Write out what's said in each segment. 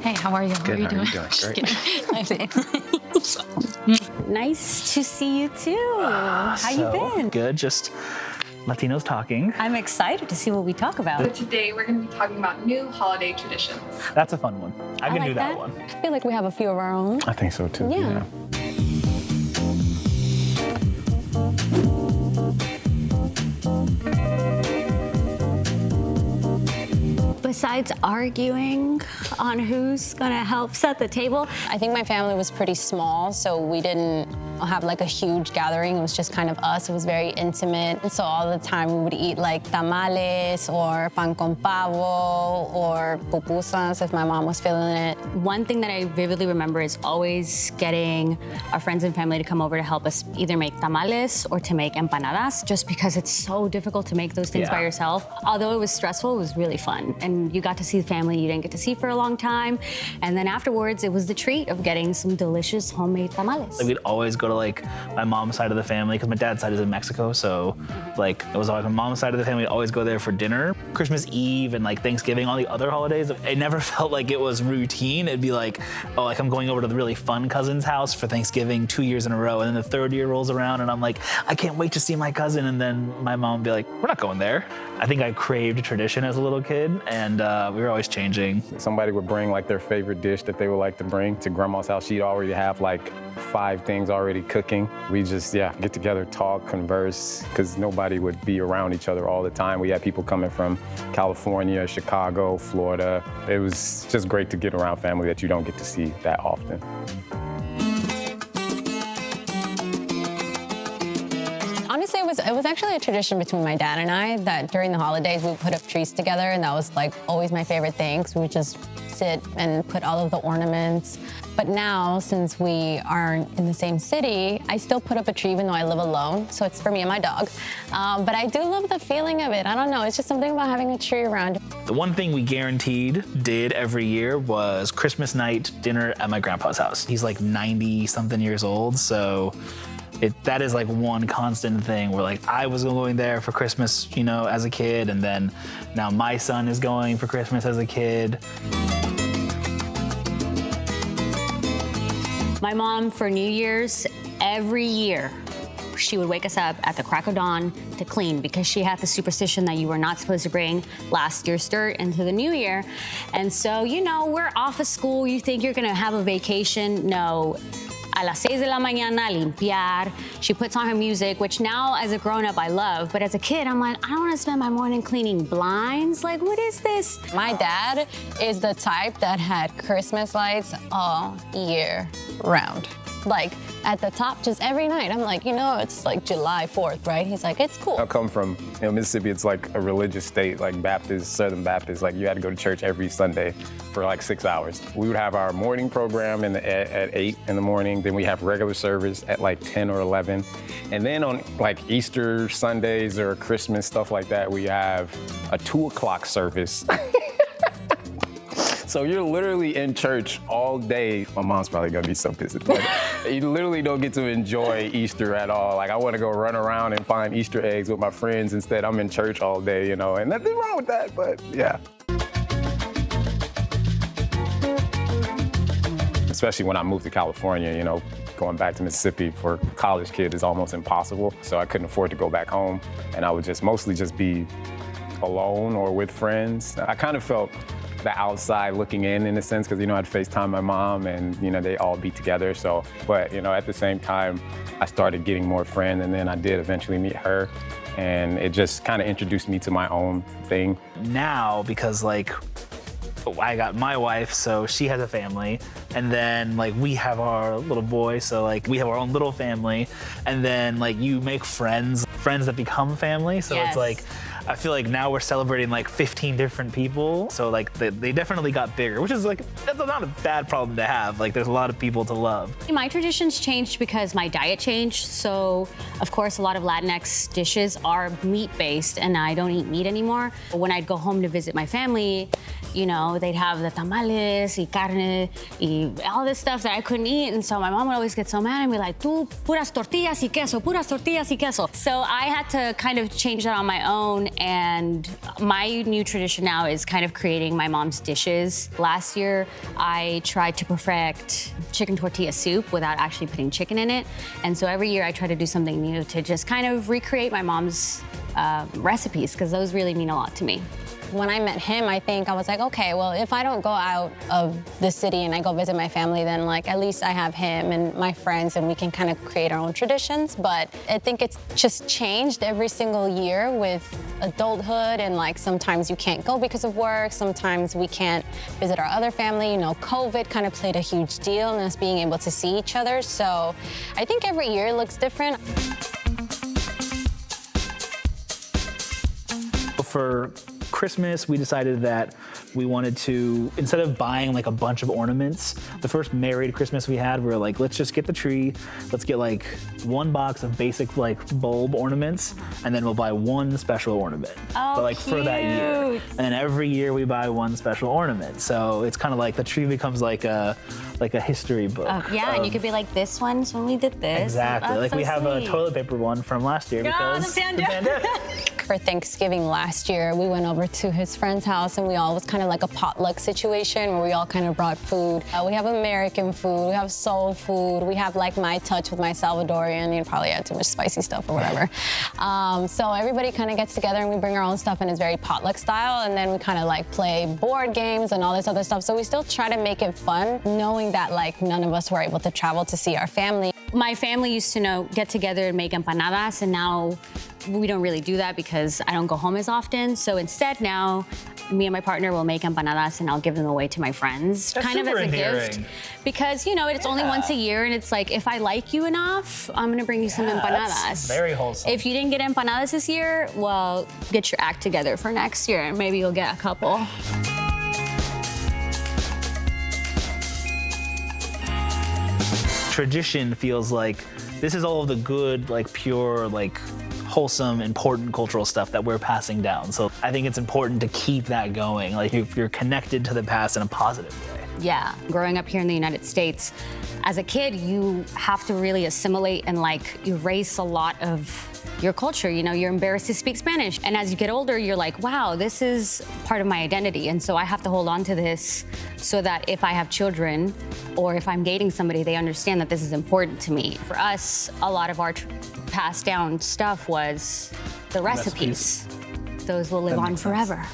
Hey, how are you? How Good. are you How doing? are you doing? Just Great. kidding. Nice to see you too. How you been? Good. Just Latinos talking. I'm excited to see what we talk about. So today we're going to be talking about new holiday traditions. That's a fun one. I can like do that one. I feel like we have a few of our own. I think so too. Yeah. Besides arguing on who's gonna help set the table, I think my family was pretty small, so we didn't have like a huge gathering. It was just kind of us. It was very intimate. And so all the time we would eat like tamales or pan con pavo or pupusas if my mom was feeling it. one thing that I vividly remember is always getting our friends and family to come over to help us either make tamales or to make empanadas, just because it's so difficult to make those things by Yeah. yourself. Although it was stressful, it was really fun. And you got to see the family you didn't get to see for a long time. And then afterwards, it was the treat of getting some delicious homemade tamales. Like we'd always go to like my mom's side of the family because my dad's side is in Mexico, so like it was always my mom's side of the family. We'd always go there for dinner. Christmas Eve and like Thanksgiving, all the other holidays, it never felt like it was routine. It'd be like, oh, like I'm going over to the really fun cousin's house for Thanksgiving 2 years in a row, and then the third year rolls around, and I'm like, I can't wait to see my cousin, and then my mom would be like, we're not going there. I think I craved tradition as a little kid, and we were always changing. Somebody would bring like their favorite dish that they would like to bring to grandma's house. She'd already have like 5 things already cooking. We just, get together, talk, converse, because nobody would be around each other all the time. We had people coming from California, Chicago, Florida. It was just great to get around family that you don't get to see that often. Honestly, it was actually a tradition between my dad and I that during the holidays we would put up trees together, and that was like always my favorite thing. So we would just sit and put all of the ornaments. But now, since we aren't in the same city, I still put up a tree even though I live alone. So it's for me and my dog. But I do love the feeling of it. I don't know, it's just something about having a tree around. The one thing we guaranteed did every year was Christmas night dinner at my grandpa's house. He's like 90-something years old, so that is like one constant thing where like I was going there for Christmas, as a kid, and then now my son is going for Christmas as a kid. My mom, for New Year's, every year, she would wake us up at the crack of dawn to clean because she had the superstition that you were not supposed to bring last year's dirt into the new year. And so, we're off of school. You think you're gonna have a vacation. No. A las 6 de la mañana, limpiar. She puts on her music, which now as a grown-up I love, but as a kid I'm like, I don't want to spend my morning cleaning blinds. Like, what is this? My dad is the type that had Christmas lights all year round. Like at the top, just every night. I'm like, it's like July 4th, right? He's like, it's cool. I come from Mississippi. It's like a religious state, like Baptist, Southern Baptist. Like you had to go to church every Sunday for like 6 hours. We would have our morning program at 8 in the morning. Then we have regular service at like 10 or 11. And then on like Easter Sundays or Christmas, stuff like that, we have a 2 o'clock service. So you're literally in church all day. My mom's probably gonna be so pissed. But you literally don't get to enjoy Easter at all. Like I wanna go run around and find Easter eggs with my friends. Instead, I'm in church all day, and nothing wrong with that, but yeah. Especially when I moved to California, going back to Mississippi for a college kid is almost impossible. So I couldn't afford to go back home, and I would mostly just be alone or with friends. I kind of felt the outside looking in a sense, because I'd FaceTime my mom and they all be together. So, but at the same time, I started getting more friends, and then I did eventually meet her, and it just kind of introduced me to my own thing. Now, because like I got my wife, so she has a family, and then like we have our little boy, so like we have our own little family, and then like you make friends that become family. So Yes. It's like I feel like now we're celebrating like 15 different people. So like they definitely got bigger, which is like, that's not a bad problem to have. Like there's a lot of people to love. My traditions changed because my diet changed. So, of course, a lot of Latinx dishes are meat-based, and I don't eat meat anymore. When I'd go home to visit my family, they'd have the tamales y carne y all this stuff that I couldn't eat. And so my mom would always get so mad and be like, tú, puras tortillas y queso, puras tortillas y queso. So I had to kind of change that on my own And my new tradition now is kind of creating my mom's dishes. Last year, I tried to perfect chicken tortilla soup without actually putting chicken in it. And so every year I try to do something new to just kind of recreate my mom's recipes, because those really mean a lot to me. When I met him, I think I was like, okay, well, if I don't go out of the city and I go visit my family, then like at least I have him and my friends and we can kind of create our own traditions. But I think it's just changed every single year with adulthood, and like sometimes you can't go because of work, sometimes we can't visit our other family. You know, COVID kind of played a huge deal in us being able to see each other. So I think every year looks different. For Christmas, we decided that we wanted to, instead of buying like a bunch of ornaments, the first married Christmas we had, we were like, let's just get the tree, let's get like one box of basic like bulb ornaments, and then we'll buy one special ornament. Oh, but like for that year. cute. And then every year we buy one special ornament. So it's kind of like the tree becomes like a history book. Yeah, and you could be like, this one's when we did this. Exactly. That's like so we have sweet. a toilet paper one from last year because the pandemic. For Thanksgiving last year, we went over to his friend's house and we all, it was kind of like a potluck situation where we all kind of brought food. We have American food, we have soul food, we have like my touch with my Salvadorian. You probably had too much spicy stuff or whatever. So everybody kind of gets together and we bring our own stuff, and it's very potluck style. And then we kind of like play board games and all this other stuff. So we still try to make it fun, knowing that like none of us were able to travel to see our family. My family used to get together and make empanadas, and now we don't really do that because I don't go home as often. So instead now, me and my partner will make empanadas and I'll give them away to my friends, That's kind of as super a endearing. gift. Because, you know, it's only once a year, and it's like, if I like you enough, I'm gonna bring you some empanadas. That's very wholesome. If you didn't get empanadas this year, well, get your act together for next year and maybe you'll get a couple. Tradition feels like this is all of the good, like pure, like wholesome, important cultural stuff that we're passing down. So I think it's important to keep that going. Like if you're connected to the past in a positive way. Yeah, growing up here in the United States, as a kid, you have to really assimilate and like erase a lot of your culture. You know, you're embarrassed to speak Spanish. And as you get older, you're like, wow, this is part of my identity. And so I have to hold on to this so that if I have children or if I'm dating somebody, they understand that this is important to me. For us, a lot of our passed down stuff was the recipes. Those will live on forever.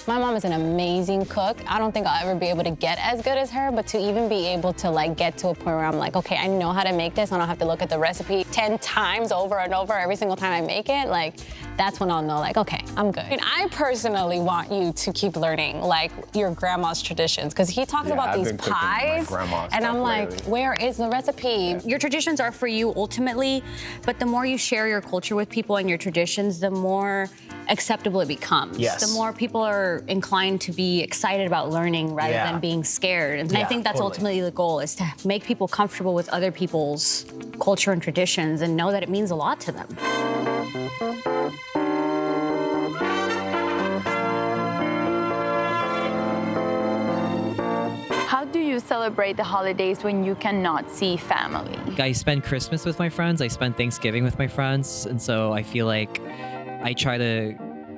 My mom is an amazing cook. I don't think I'll ever be able to get as good as her, but to even be able to like get to a point where I'm like, okay, I know how to make this. I don't have to look at the recipe 10 times over and over every single time I make it. Like, that's when I'll know like, okay, I'm good. And I personally want you to keep learning like your grandma's traditions, because he talks about I've these been cooking my pies, grandma's and stuff I'm like, lately. where is the recipe? Your traditions are for you ultimately, but the more you share your culture with people and your traditions, the more acceptable it becomes. Yes. The more people are inclined to be excited about learning rather Yeah. than being scared. And I Yeah, think that's totally. ultimately the goal, is to make people comfortable with other people's culture and traditions and know that it means a lot to them. How do you celebrate the holidays when you cannot see family? I spend Christmas with my friends, I spend Thanksgiving with my friends, and so I feel like I try to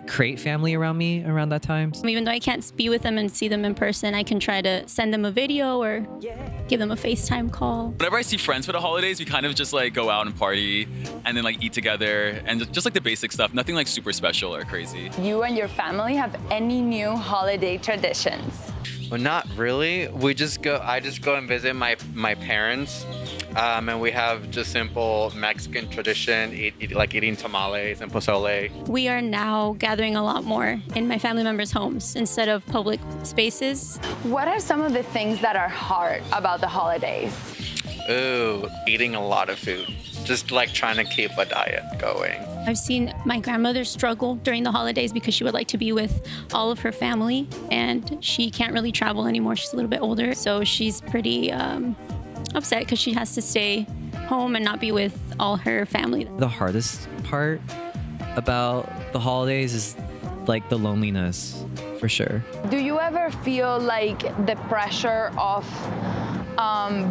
create family around me around that time. Even though I can't be with them and see them in person, I can try to send them a video or give them a FaceTime call. Whenever I see friends for the holidays, we kind of just like go out and party and then like eat together and just like the basic stuff, nothing like super special or crazy. You and your family have any new holiday traditions? Well, not really. I just go and visit my parents, and we have just simple Mexican tradition, like eating tamales and pozole. We are now gathering a lot more in my family members' homes instead of public spaces. What are some of the things that are hard about the holidays? Ooh, eating a lot of food. Just like trying to keep a diet going. I've seen my grandmother struggle during the holidays because she would like to be with all of her family, and she can't really travel anymore. She's a little bit older, so she's pretty upset because she has to stay home and not be with all her family. The hardest part about the holidays is like the loneliness, for sure. Do you ever feel like the pressure of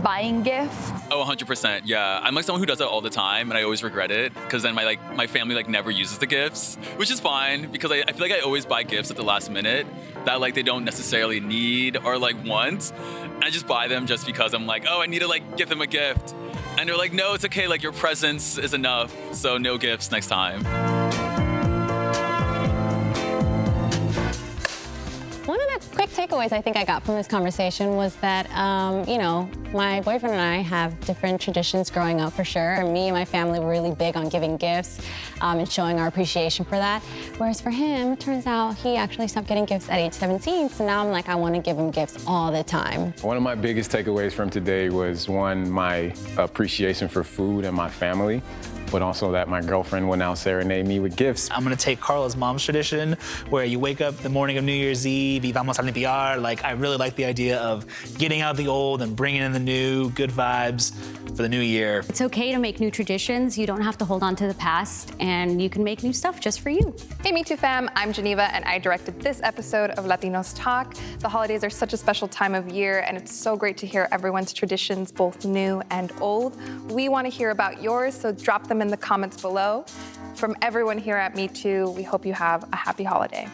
buying gifts Oh, 100%. Yeah, I'm like someone who does that all the time, and I always regret it because then my family like never uses the gifts, which is fine because I feel like I always buy gifts at the last minute that like they don't necessarily need or like want. And I just buy them just because I'm like, oh, I need to like give them a gift, and they're like, no, it's okay. Like your presence is enough, so no gifts next time. One of the quick takeaways I think I got from this conversation was that, you know, my boyfriend and I have different traditions growing up for sure. For me and my family were really big on giving gifts and showing our appreciation for that. Whereas for him, it turns out he actually stopped getting gifts at age 17. So now I'm like, I want to give him gifts all the time. One of my biggest takeaways from today was one, my appreciation for food and my family, but also that my girlfriend will now serenade me with gifts. I'm gonna take Carla's mom's tradition where you wake up the morning of New Year's Eve, y vamos a limpiar. Like, I really like the idea of getting out the old and bringing in the new, good vibes for the new year. It's okay to make new traditions. You don't have to hold on to the past, and you can make new stuff just for you. Hey, Me Too fam, I'm Geneva, and I directed this episode of Latinos Talk. The holidays are such a special time of year, and it's so great to hear everyone's traditions, both new and old. We want to hear about yours, so drop them in the comments below. From everyone here at Me Too, we hope you have a happy holiday.